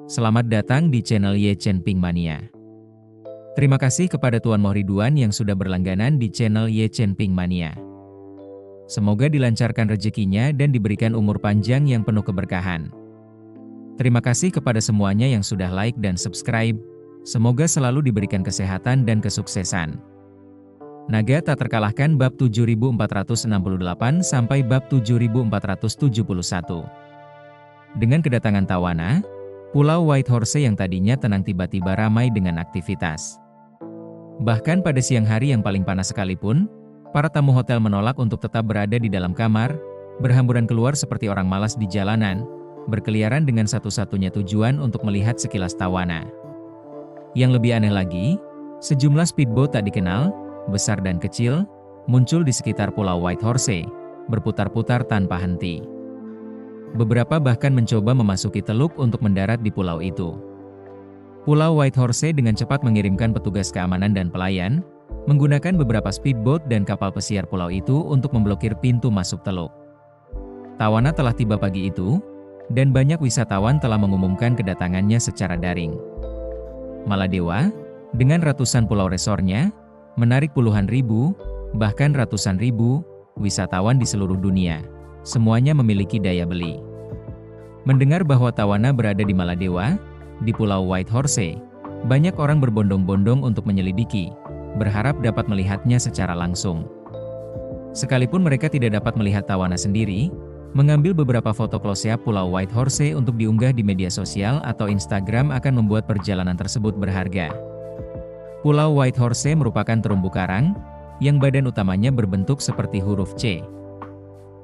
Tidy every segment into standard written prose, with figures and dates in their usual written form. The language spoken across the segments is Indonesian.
Selamat datang di channel Ye Chen Ping Mania. Terima kasih kepada Tuan Moh Ridwan yang sudah berlangganan di channel Ye Chen Ping Mania. Semoga dilancarkan rezekinya dan diberikan umur panjang yang penuh keberkahan. Terima kasih kepada semuanya yang sudah like dan subscribe. Semoga selalu diberikan kesehatan dan kesuksesan. Naga tak terkalahkan bab 7468 sampai bab 7471. Dengan kedatangan Tawana, Pulau White Horse yang tadinya tenang tiba-tiba ramai dengan aktivitas. Bahkan pada siang hari yang paling panas sekalipun, para tamu hotel menolak untuk tetap berada di dalam kamar, berhamburan keluar seperti orang malas di jalanan, berkeliaran dengan satu-satunya tujuan untuk melihat sekilas Tawana. Yang lebih aneh lagi, sejumlah speedboat tak dikenal, besar dan kecil, muncul di sekitar Pulau White Horse, berputar-putar tanpa henti. Beberapa bahkan mencoba memasuki teluk untuk mendarat di pulau itu. Pulau White Horse dengan cepat mengirimkan petugas keamanan dan pelayan, menggunakan beberapa speedboat dan kapal pesiar pulau itu untuk memblokir pintu masuk teluk. Tawana telah tiba pagi itu, dan banyak wisatawan telah mengumumkan kedatangannya secara daring. Maladewa, dengan ratusan pulau resortnya, menarik puluhan ribu, bahkan ratusan ribu, wisatawan di seluruh dunia. Semuanya memiliki daya beli. Mendengar bahwa Tawana berada di Maladewa, di Pulau White Horse, banyak orang berbondong-bondong untuk menyelidiki, berharap dapat melihatnya secara langsung. Sekalipun mereka tidak dapat melihat Tawana sendiri, mengambil beberapa foto close-up Pulau White Horse untuk diunggah di media sosial atau Instagram akan membuat perjalanan tersebut berharga. Pulau White Horse merupakan terumbu karang, yang badan utamanya berbentuk seperti huruf C.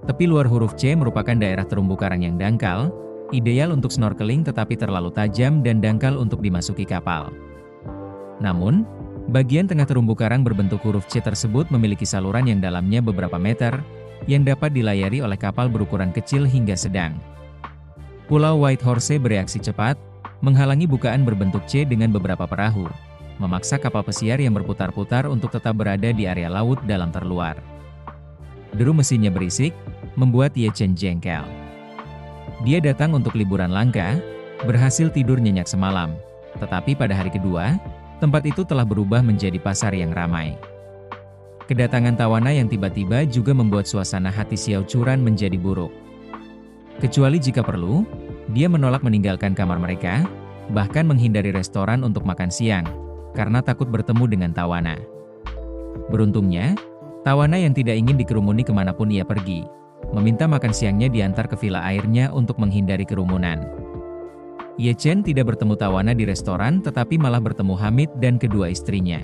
Tepi luar huruf C merupakan daerah terumbu karang yang dangkal, ideal untuk snorkeling tetapi terlalu tajam dan dangkal untuk dimasuki kapal. Namun, bagian tengah terumbu karang berbentuk huruf C tersebut memiliki saluran yang dalamnya beberapa meter, yang dapat dilayari oleh kapal berukuran kecil hingga sedang. Pulau White Horse bereaksi cepat, menghalangi bukaan berbentuk C dengan beberapa perahu, memaksa kapal pesiar yang berputar-putar untuk tetap berada di area laut dalam terluar. Deru mesinnya berisik, membuat Ye Chen jengkel. Dia datang untuk liburan langka, berhasil tidur nyenyak semalam, tetapi pada hari kedua, tempat itu telah berubah menjadi pasar yang ramai. Kedatangan Tawana yang tiba-tiba juga membuat suasana hati Xiao Churan menjadi buruk. Kecuali jika perlu, dia menolak meninggalkan kamar mereka, bahkan menghindari restoran untuk makan siang, karena takut bertemu dengan Tawana. Beruntungnya, Tawana yang tidak ingin dikerumuni kemanapun ia pergi, meminta makan siangnya diantar ke villa airnya untuk menghindari kerumunan. Ye Chen tidak bertemu Tawana di restoran tetapi malah bertemu Hamid dan kedua istrinya.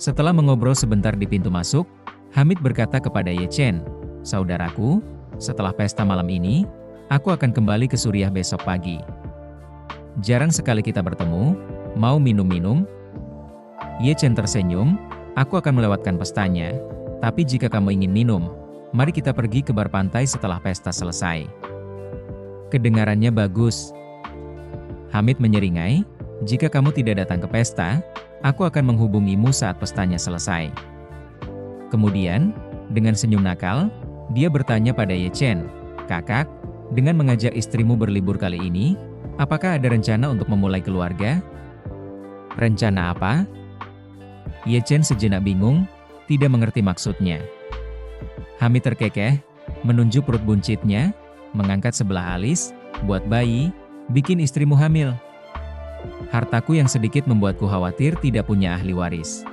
Setelah mengobrol sebentar di pintu masuk, Hamid berkata kepada Ye Chen, "Saudaraku, setelah pesta malam ini, aku akan kembali ke Suriah besok pagi. Jarang sekali kita bertemu, mau minum-minum?" Ye Chen tersenyum, "Aku akan melewatkan pestanya, tapi jika kamu ingin minum, mari kita pergi ke bar pantai setelah pesta selesai." Kedengarannya bagus. Hamid menyeringai, "Jika kamu tidak datang ke pesta, aku akan menghubungimu saat pestanya selesai." Kemudian, dengan senyum nakal, dia bertanya pada Ye Chen, "Kakak, dengan mengajak istrimu berlibur kali ini, apakah ada rencana untuk memulai keluarga?" "Rencana apa?" Ye Chen sejenak bingung, tidak mengerti maksudnya. Hamid terkekeh, menunjuk perut buncitnya, mengangkat sebelah alis, "Buat bayi, bikin istrimu hamil. Hartaku yang sedikit membuatku khawatir tidak punya ahli waris.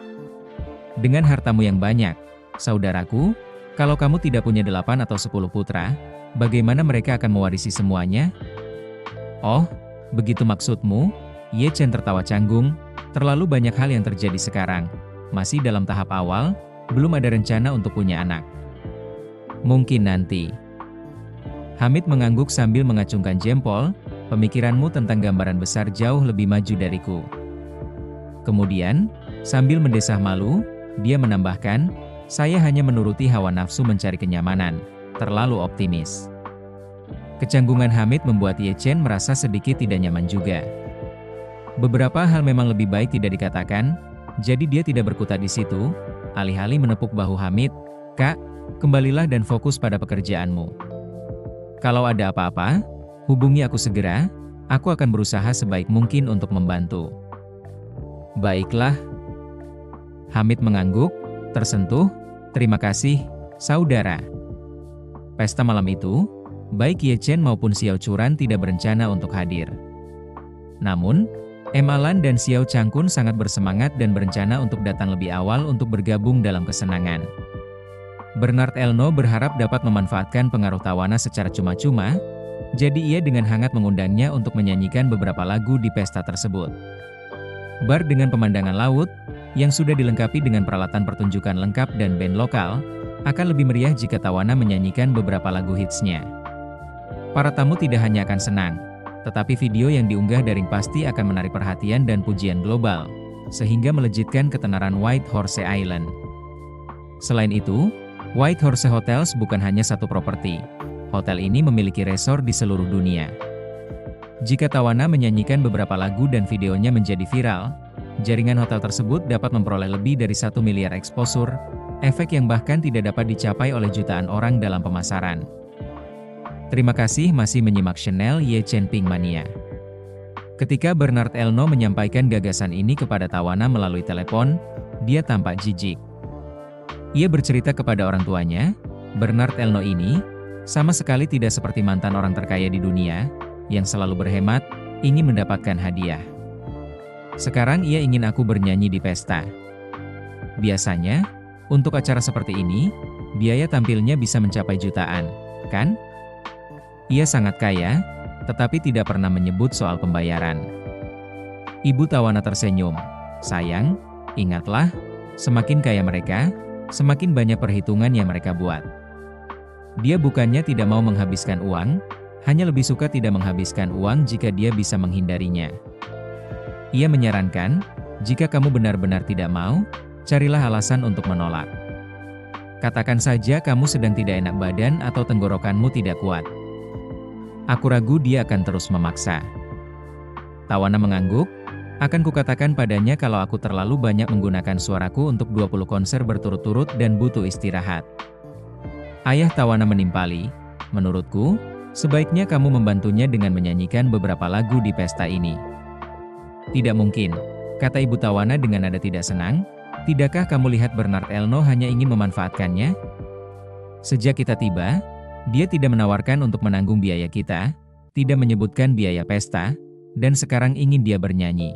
Dengan hartamu yang banyak, saudaraku, kalau kamu tidak punya 8 atau 10 putra, bagaimana mereka akan mewarisi semuanya?" "Oh, begitu maksudmu?" Ye Chen tertawa canggung, "Terlalu banyak hal yang terjadi sekarang. Masih dalam tahap awal, belum ada rencana untuk punya anak. Mungkin nanti." Hamid mengangguk sambil mengacungkan jempol, "Pemikiranmu tentang gambaran besar jauh lebih maju dariku." Kemudian, sambil mendesah malu, dia menambahkan, "Saya hanya menuruti hawa nafsu mencari kenyamanan, terlalu optimis." Kecanggungan Hamid membuat Ye Chen merasa sedikit tidak nyaman juga. Beberapa hal memang lebih baik tidak dikatakan, jadi dia tidak berkutat di situ, alih-alih menepuk bahu Hamid, "Kak, kembalilah dan fokus pada pekerjaanmu. Kalau ada apa-apa, hubungi aku segera." Aku akan berusaha sebaik mungkin untuk membantu. Baiklah. Hamid mengangguk, tersentuh. Terima kasih, saudara. Pesta malam itu, baik Ye Chen maupun Xiao Churan tidak berencana untuk hadir. Namun, Alan dan Xiao Changkun sangat bersemangat dan berencana untuk datang lebih awal untuk bergabung dalam kesenangan. Bernard Elno berharap dapat memanfaatkan pengaruh Tawana secara cuma-cuma, jadi ia dengan hangat mengundangnya untuk menyanyikan beberapa lagu di pesta tersebut. Bar dengan pemandangan laut, yang sudah dilengkapi dengan peralatan pertunjukan lengkap dan band lokal, akan lebih meriah jika Tawana menyanyikan beberapa lagu hitsnya. Para tamu tidak hanya akan senang, tetapi video yang diunggah daring pasti akan menarik perhatian dan pujian global, sehingga melejitkan ketenaran White Horse Island. Selain itu, White Horse Hotels bukan hanya satu properti. Hotel ini memiliki resort di seluruh dunia. Jika Tawana menyanyikan beberapa lagu dan videonya menjadi viral, jaringan hotel tersebut dapat memperoleh lebih dari 1 miliar exposure, efek yang bahkan tidak dapat dicapai oleh jutaan orang dalam pemasaran. Terima kasih masih menyimak channel Ye Chen Ping Mania. Ketika Bernard Elno menyampaikan gagasan ini kepada Tawana melalui telepon, dia tampak jijik. Ia bercerita kepada orang tuanya, Bernard Elno ini sama sekali tidak seperti mantan orang terkaya di dunia, yang selalu berhemat, ingin mendapatkan hadiah. Sekarang ia ingin aku bernyanyi di pesta. Biasanya, untuk acara seperti ini, biaya tampilnya bisa mencapai jutaan, kan? Ia sangat kaya, tetapi tidak pernah menyebut soal pembayaran. Ibu Tawana tersenyum. Sayang, ingatlah, semakin kaya mereka, semakin banyak perhitungan yang mereka buat. Dia bukannya tidak mau menghabiskan uang, hanya lebih suka tidak menghabiskan uang jika dia bisa menghindarinya. Ia menyarankan, jika kamu benar-benar tidak mau, carilah alasan untuk menolak. Katakan saja kamu sedang tidak enak badan atau tenggorokanmu tidak kuat. Aku ragu dia akan terus memaksa. Tawana mengangguk, akan kukatakan padanya kalau aku terlalu banyak menggunakan suaraku untuk 20 konser berturut-turut dan butuh istirahat. Ayah Tawana menimpali, menurutku, sebaiknya kamu membantunya dengan menyanyikan beberapa lagu di pesta ini. Tidak mungkin, kata Ibu Tawana dengan nada tidak senang. Tidakkah kamu lihat Bernard Elno hanya ingin memanfaatkannya? Sejak kita tiba, dia tidak menawarkan untuk menanggung biaya kita, tidak menyebutkan biaya pesta, dan sekarang ingin dia bernyanyi.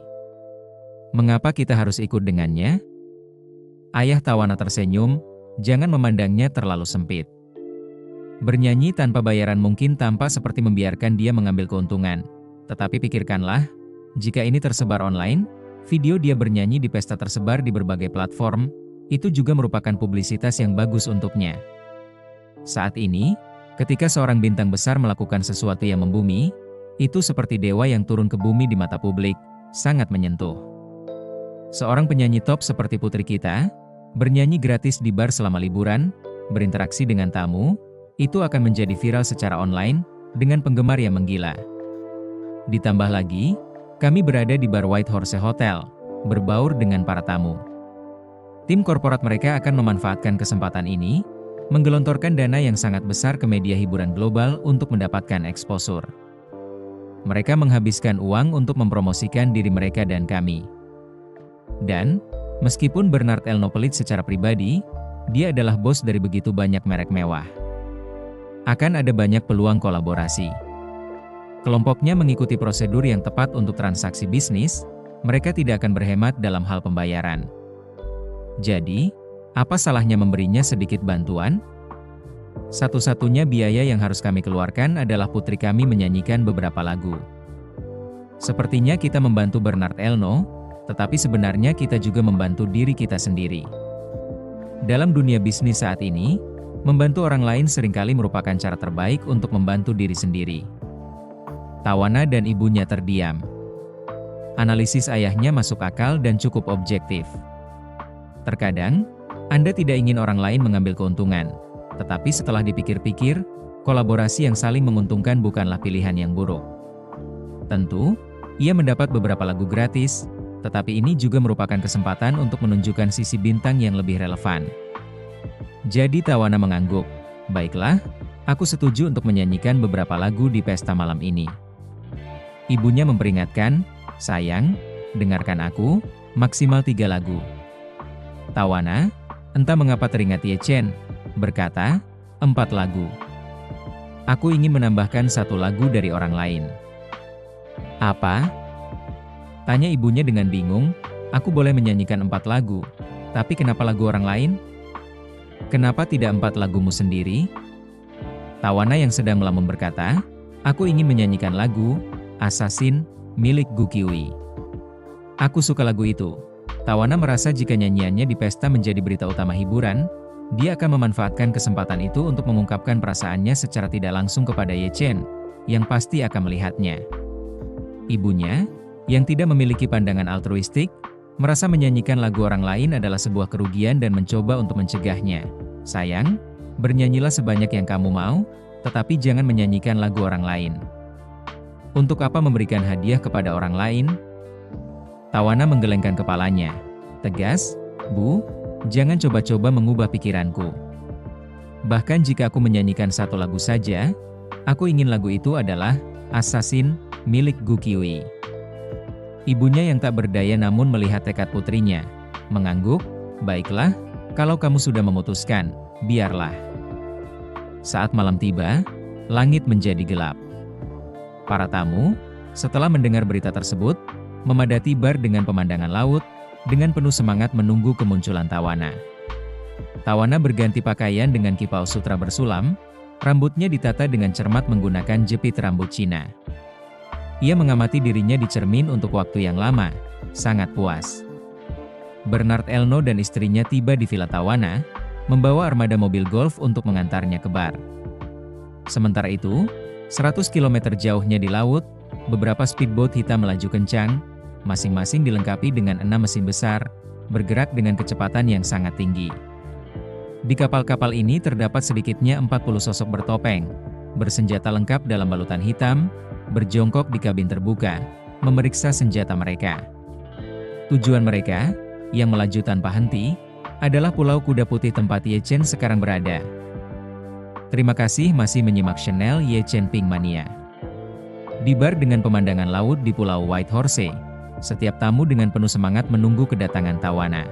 Mengapa kita harus ikut dengannya? Ayah Tawana tersenyum, jangan memandangnya terlalu sempit. Bernyanyi tanpa bayaran mungkin tampak seperti membiarkan dia mengambil keuntungan. Tetapi pikirkanlah, jika ini tersebar online, video dia bernyanyi di pesta tersebar di berbagai platform, itu juga merupakan publisitas yang bagus untuknya. Saat ini, ketika seorang bintang besar melakukan sesuatu yang membumi, itu seperti dewa yang turun ke bumi di mata publik, sangat menyentuh. Seorang penyanyi top seperti putri kita, bernyanyi gratis di bar selama liburan, berinteraksi dengan tamu, itu akan menjadi viral secara online, dengan penggemar yang menggila. Ditambah lagi, kami berada di bar White Horse Hotel, berbaur dengan para tamu. Tim korporat mereka akan memanfaatkan kesempatan ini, menggelontorkan dana yang sangat besar ke media hiburan global untuk mendapatkan exposure. Mereka menghabiskan uang untuk mempromosikan diri mereka dan kami. Dan, meskipun Bernard Elno pelit secara pribadi, dia adalah bos dari begitu banyak merek mewah. Akan ada banyak peluang kolaborasi. Kelompoknya mengikuti prosedur yang tepat untuk transaksi bisnis, mereka tidak akan berhemat dalam hal pembayaran. Jadi, apa salahnya memberinya sedikit bantuan? Satu-satunya biaya yang harus kami keluarkan adalah putri kami menyanyikan beberapa lagu. Sepertinya kita membantu Bernard Elno, tetapi sebenarnya kita juga membantu diri kita sendiri. Dalam dunia bisnis saat ini, membantu orang lain seringkali merupakan cara terbaik untuk membantu diri sendiri. Tawana dan ibunya terdiam. Analisis ayahnya masuk akal dan cukup objektif. Terkadang, Anda tidak ingin orang lain mengambil keuntungan, tetapi setelah dipikir-pikir, kolaborasi yang saling menguntungkan bukanlah pilihan yang buruk. Tentu, ia mendapat beberapa lagu gratis, tetapi ini juga merupakan kesempatan untuk menunjukkan sisi bintang yang lebih relevan. Jadi Tawana mengangguk, baiklah, aku setuju untuk menyanyikan beberapa lagu di pesta malam ini. Ibunya memperingatkan, "Sayang, dengarkan aku, maksimal 3 lagu." Tawana, entah mengapa teringat Ye Chen, berkata, 4 lagu. Aku ingin menambahkan 1 lagu dari orang lain. Apa? Tanya ibunya dengan bingung, aku boleh menyanyikan 4 lagu, tapi kenapa lagu orang lain? Kenapa tidak 4 lagumu sendiri? Tawana yang sedang melamun berkata, aku ingin menyanyikan lagu, Assassin, milik Gu Qihui. Aku suka lagu itu. Tawana merasa jika nyanyiannya di pesta menjadi berita utama hiburan, dia akan memanfaatkan kesempatan itu untuk mengungkapkan perasaannya secara tidak langsung kepada Ye Chen, yang pasti akan melihatnya. Ibunya, yang tidak memiliki pandangan altruistik, merasa menyanyikan lagu orang lain adalah sebuah kerugian dan mencoba untuk mencegahnya. Sayang, bernyanyilah sebanyak yang kamu mau, tetapi jangan menyanyikan lagu orang lain. Untuk apa memberikan hadiah kepada orang lain? Tawana menggelengkan kepalanya. Tegas, Bu, jangan coba-coba mengubah pikiranku. Bahkan jika aku menyanyikan 1 lagu saja, aku ingin lagu itu adalah Assassin, milik Gu Qihui. Ibunya yang tak berdaya namun melihat tekad putrinya, mengangguk, baiklah, kalau kamu sudah memutuskan, biarlah. Saat malam tiba, langit menjadi gelap. Para tamu, setelah mendengar berita tersebut, memadati bar dengan pemandangan laut, dengan penuh semangat menunggu kemunculan Tawana. Tawana berganti pakaian dengan kipau sutra bersulam, rambutnya ditata dengan cermat menggunakan jepit rambut Cina. Ia mengamati dirinya di cermin untuk waktu yang lama, sangat puas. Bernard Elno dan istrinya tiba di Villa Tawana, membawa armada mobil golf untuk mengantarnya ke bar. Sementara itu, 100 km jauhnya di laut, beberapa speedboat hitam melaju kencang, masing-masing dilengkapi dengan 6 mesin besar, bergerak dengan kecepatan yang sangat tinggi. Di kapal-kapal ini terdapat sedikitnya 40 sosok bertopeng, bersenjata lengkap dalam balutan hitam, berjongkok di kabin terbuka, memeriksa senjata mereka. Tujuan mereka, yang melaju tanpa henti, adalah Pulau Kuda Putih tempat Ye Chen sekarang berada. Terima kasih masih menyimak channel Ye Chen Ping Mania. Di bar dengan pemandangan laut di Pulau White Horse, setiap tamu dengan penuh semangat menunggu kedatangan Tawana.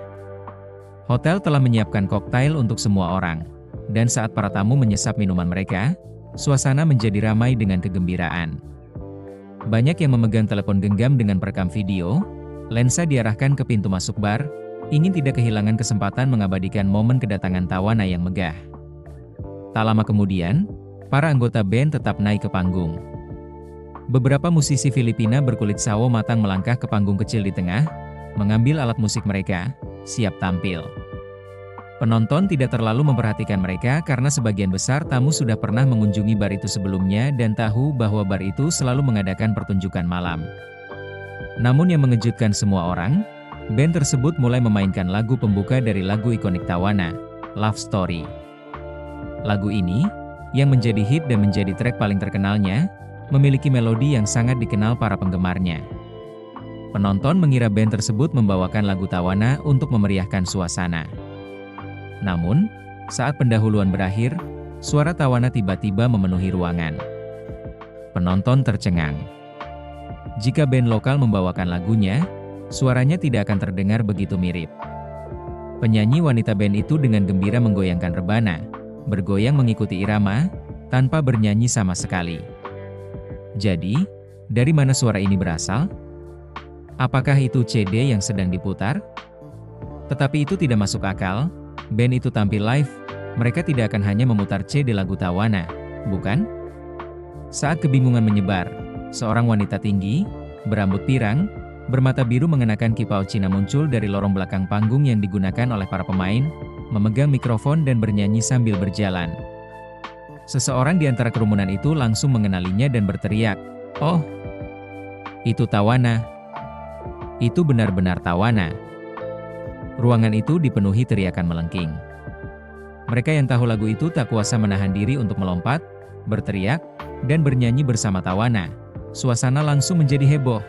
Hotel telah menyiapkan koktail untuk semua orang, dan saat para tamu menyesap minuman mereka, suasana menjadi ramai dengan kegembiraan. Banyak yang memegang telepon genggam dengan perekam video, lensa diarahkan ke pintu masuk bar, ingin tidak kehilangan kesempatan mengabadikan momen kedatangan Tawana yang megah. Tak lama kemudian, para anggota band tetap naik ke panggung. Beberapa musisi Filipina berkulit sawo matang melangkah ke panggung kecil di tengah, mengambil alat musik mereka, siap tampil. Penonton tidak terlalu memperhatikan mereka karena sebagian besar tamu sudah pernah mengunjungi bar itu sebelumnya dan tahu bahwa bar itu selalu mengadakan pertunjukan malam. Namun yang mengejutkan semua orang, band tersebut mulai memainkan lagu pembuka dari lagu ikonik Tawana, Love Story. Lagu ini, yang menjadi hit dan menjadi track paling terkenalnya, memiliki melodi yang sangat dikenal para penggemarnya. Penonton mengira band tersebut membawakan lagu Tawana untuk memeriahkan suasana. Namun, saat pendahuluan berakhir, suara Tawana tiba-tiba memenuhi ruangan. Penonton tercengang. Jika band lokal membawakan lagunya, suaranya tidak akan terdengar begitu mirip. Penyanyi wanita band itu dengan gembira menggoyangkan rebana, bergoyang mengikuti irama, tanpa bernyanyi sama sekali. Jadi, dari mana suara ini berasal? Apakah itu CD yang sedang diputar? Tetapi itu tidak masuk akal, band itu tampil live, mereka tidak akan hanya memutar CD lagu Tawana, bukan? Saat kebingungan menyebar, seorang wanita tinggi, berambut pirang, bermata biru mengenakan kipau Cina muncul dari lorong belakang panggung yang digunakan oleh para pemain, memegang mikrofon dan bernyanyi sambil berjalan. Seseorang di antara kerumunan itu langsung mengenalinya dan berteriak, "Oh, itu Tawana. Itu benar-benar Tawana." Ruangan itu dipenuhi teriakan melengking. Mereka yang tahu lagu itu tak kuasa menahan diri untuk melompat, berteriak, dan bernyanyi bersama Tawana. Suasana langsung menjadi heboh.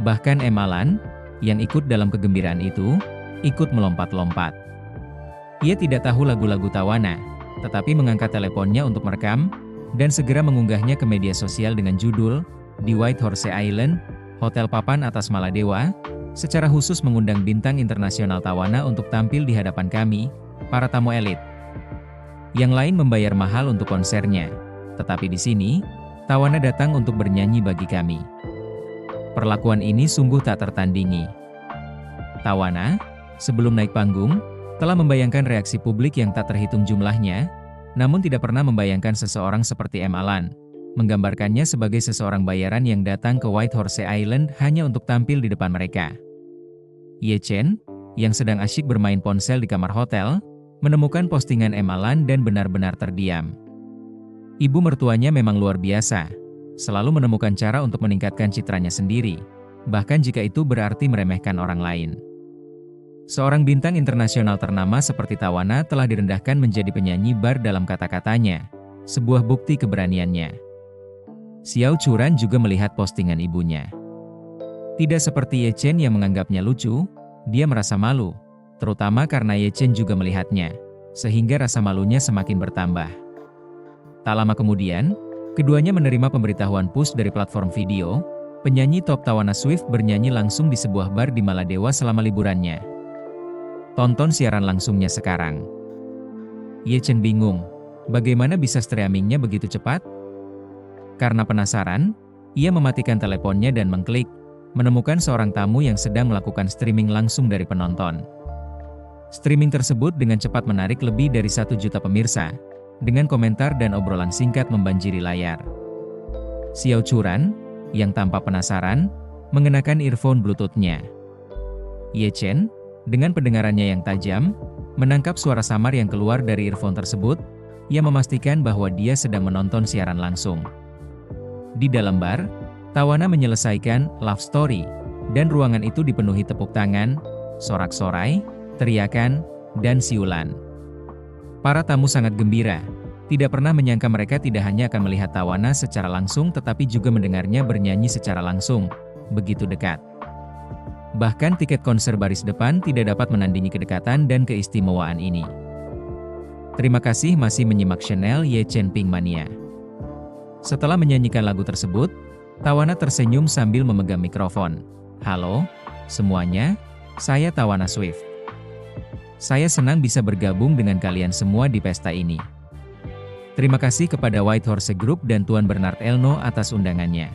Bahkan Emalan, yang ikut dalam kegembiraan itu, ikut melompat-lompat. Ia tidak tahu lagu-lagu Tawana, tetapi mengangkat teleponnya untuk merekam, dan segera mengunggahnya ke media sosial dengan judul, di White Horse Island, Hotel Papan atas Maladewa, secara khusus mengundang bintang internasional Tawana untuk tampil di hadapan kami, para tamu elit. Yang lain membayar mahal untuk konsernya, tetapi di sini, Tawana datang untuk bernyanyi bagi kami. Perlakuan ini sungguh tak tertandingi. Tawana, sebelum naik panggung, telah membayangkan reaksi publik yang tak terhitung jumlahnya, namun tidak pernah membayangkan seseorang seperti M. Alan, menggambarkannya sebagai seseorang bayaran yang datang ke White Horse Island hanya untuk tampil di depan mereka. Ye Chen, yang sedang asyik bermain ponsel di kamar hotel, menemukan postingan M. Alan dan benar-benar terdiam. Ibu mertuanya memang luar biasa, selalu menemukan cara untuk meningkatkan citranya sendiri, bahkan jika itu berarti meremehkan orang lain. Seorang bintang internasional ternama seperti Tawana telah direndahkan menjadi penyanyi bar dalam kata-katanya, sebuah bukti keberaniannya. Xiao Churan juga melihat postingan ibunya. Tidak seperti Ye Chen yang menganggapnya lucu, dia merasa malu, terutama karena Ye Chen juga melihatnya, sehingga rasa malunya semakin bertambah. Tak lama kemudian, keduanya menerima pemberitahuan push dari platform video, penyanyi top Tawana Swift bernyanyi langsung di sebuah bar di Maladewa selama liburannya. Tonton siaran langsungnya sekarang. Ye Chen bingung, bagaimana bisa streamingnya begitu cepat? Karena penasaran, ia mematikan teleponnya dan mengklik, menemukan seorang tamu yang sedang melakukan streaming langsung dari penonton. Streaming tersebut dengan cepat menarik lebih dari 1 juta pemirsa, dengan komentar dan obrolan singkat membanjiri layar. Xiao Churan, yang tampak penasaran, mengenakan earphone Bluetooth-nya. Ye Chen, dengan pendengarannya yang tajam, menangkap suara samar yang keluar dari earphone tersebut, ia memastikan bahwa dia sedang menonton siaran langsung. Di dalam bar, Tawana menyelesaikan love story, dan ruangan itu dipenuhi tepuk tangan, sorak-sorai, teriakan, dan siulan. Para tamu sangat gembira, tidak pernah menyangka mereka tidak hanya akan melihat Tawana secara langsung tetapi juga mendengarnya bernyanyi secara langsung, begitu dekat. Bahkan tiket konser baris depan tidak dapat menandingi kedekatan dan keistimewaan ini. Terima kasih masih menyimak channel Ye Chen Pink Mania. Setelah menyanyikan lagu tersebut, Tawana tersenyum sambil memegang mikrofon. Halo, semuanya, saya Tawana Swift. Saya senang bisa bergabung dengan kalian semua di pesta ini. Terima kasih kepada White Horse Group dan Tuan Bernard Elno atas undangannya.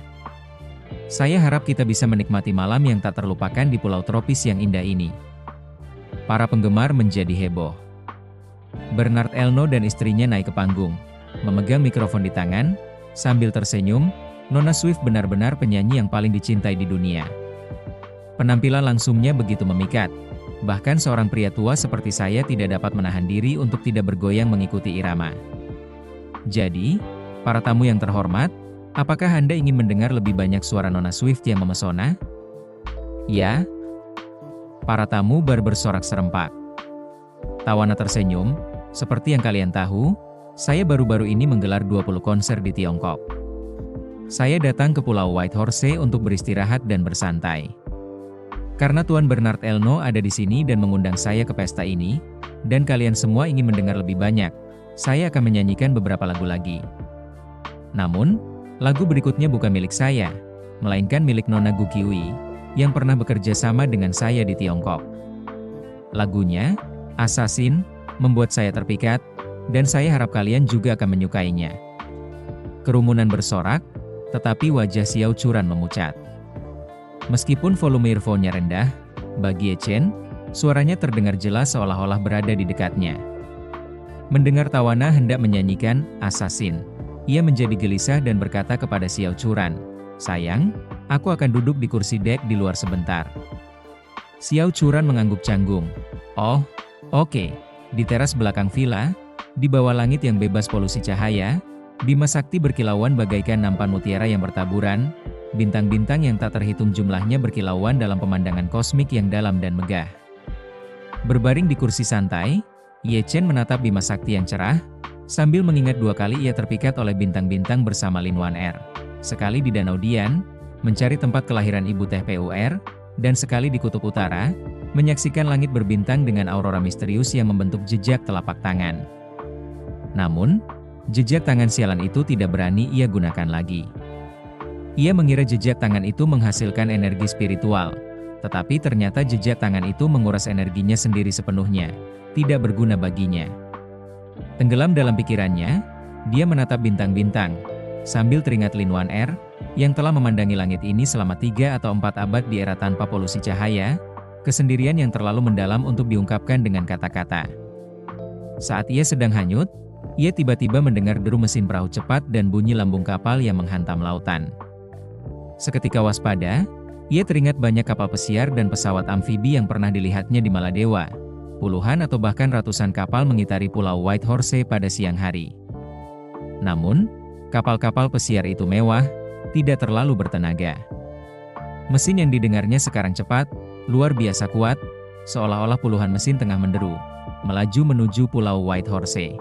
Saya harap kita bisa menikmati malam yang tak terlupakan di pulau tropis yang indah ini. Para penggemar menjadi heboh. Bernard Elno dan istrinya naik ke panggung, memegang mikrofon di tangan, sambil tersenyum. Nona Swift benar-benar penyanyi yang paling dicintai di dunia. Penampilan langsungnya begitu memikat. Bahkan seorang pria tua seperti saya tidak dapat menahan diri untuk tidak bergoyang mengikuti irama. Jadi, para tamu yang terhormat, apakah Anda ingin mendengar lebih banyak suara Nona Swift yang memesona? Ya? Para tamu bar bersorak serempak. Tawana tersenyum, seperti yang kalian tahu, saya baru-baru ini menggelar 20 konser di Tiongkok. Saya datang ke Pulau White Horse untuk beristirahat dan bersantai. Karena Tuan Bernard Elno ada di sini dan mengundang saya ke pesta ini, dan kalian semua ingin mendengar lebih banyak, saya akan menyanyikan beberapa lagu lagi. Namun, lagu berikutnya bukan milik saya, melainkan milik Nona Gu Kiwi, yang pernah bekerja sama dengan saya di Tiongkok. Lagunya, Assassin, membuat saya terpikat, dan saya harap kalian juga akan menyukainya. Kerumunan bersorak, tetapi wajah Xiao Churan memucat. Meskipun volume earphone-nya rendah, bagi Ye Chen, suaranya terdengar jelas seolah-olah berada di dekatnya. Mendengar Tawana hendak menyanyikan Assassin, ia menjadi gelisah dan berkata kepada Xiao Churan, "Sayang, aku akan duduk di kursi dek di luar sebentar." Xiao Churan mengangguk canggung. "Oh, oke." Di teras belakang villa, di bawah langit yang bebas polusi cahaya, Bima Sakti berkilauan bagaikan nampan mutiara yang bertaburan, bintang-bintang yang tak terhitung jumlahnya berkilauan dalam pemandangan kosmik yang dalam dan megah. Berbaring di kursi santai, Ye Chen menatap Bima Sakti yang cerah, sambil mengingat 2 kali ia terpikat oleh bintang-bintang bersama Lin Wan Er. Sekali di Danau Dian, mencari tempat kelahiran ibu teh PUR, dan sekali di Kutub Utara, menyaksikan langit berbintang dengan aurora misterius yang membentuk jejak telapak tangan. Namun, jejak tangan sialan itu tidak berani ia gunakan lagi. Ia mengira jejak tangan itu menghasilkan energi spiritual, tetapi ternyata jejak tangan itu menguras energinya sendiri sepenuhnya, tidak berguna baginya. Tenggelam dalam pikirannya, dia menatap bintang-bintang, sambil teringat Lin Wan Er, yang telah memandangi langit ini selama 3 atau 4 abad di era tanpa polusi cahaya, kesendirian yang terlalu mendalam untuk diungkapkan dengan kata-kata. Saat ia sedang hanyut, ia tiba-tiba mendengar deru mesin perahu cepat dan bunyi lambung kapal yang menghantam lautan. Seketika waspada, ia teringat banyak kapal pesiar dan pesawat amfibi yang pernah dilihatnya di Maladewa. Puluhan atau bahkan ratusan kapal mengitari Pulau White Horse pada siang hari. Namun, kapal-kapal pesiar itu mewah, tidak terlalu bertenaga. Mesin yang didengarnya sekarang cepat, luar biasa kuat, seolah-olah puluhan mesin tengah menderu, melaju menuju Pulau White Horse.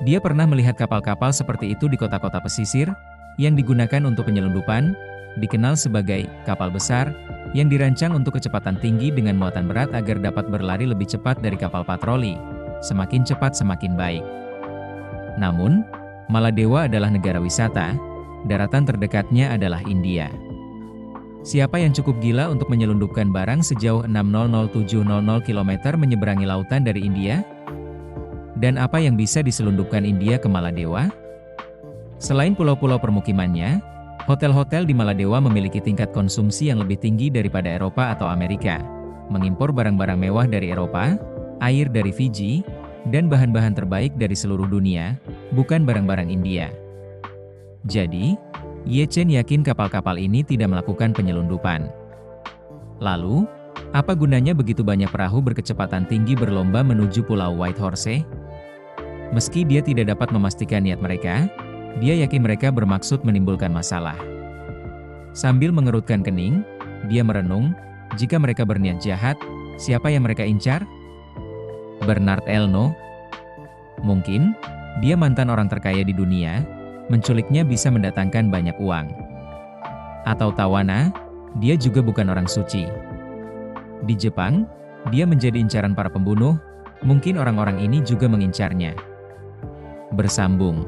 Dia pernah melihat kapal-kapal seperti itu di kota-kota pesisir, yang digunakan untuk penyelundupan, dikenal sebagai kapal besar, yang dirancang untuk kecepatan tinggi dengan muatan berat agar dapat berlari lebih cepat dari kapal patroli. Semakin cepat semakin baik. Namun, Maladewa adalah negara wisata, daratan terdekatnya adalah India. Siapa yang cukup gila untuk menyelundupkan barang sejauh 600,700 km menyeberangi lautan dari India? Dan apa yang bisa diselundupkan India ke Maladewa? Selain pulau-pulau permukimannya, hotel-hotel di Maladewa memiliki tingkat konsumsi yang lebih tinggi daripada Eropa atau Amerika, mengimpor barang-barang mewah dari Eropa, air dari Fiji, dan bahan-bahan terbaik dari seluruh dunia, bukan barang-barang India. Jadi, Ye Chen yakin kapal-kapal ini tidak melakukan penyelundupan. Lalu, apa gunanya begitu banyak perahu berkecepatan tinggi berlomba menuju Pulau White Horse? Meski dia tidak dapat memastikan niat mereka, dia yakin mereka bermaksud menimbulkan masalah. Sambil mengerutkan kening, dia merenung, jika mereka berniat jahat, siapa yang mereka incar? Bernard Elno? Mungkin, dia mantan orang terkaya di dunia, menculiknya bisa mendatangkan banyak uang. Atau Tawana, dia juga bukan orang suci. Di Jepang, dia menjadi incaran para pembunuh, mungkin orang-orang ini juga mengincarnya. Bersambung.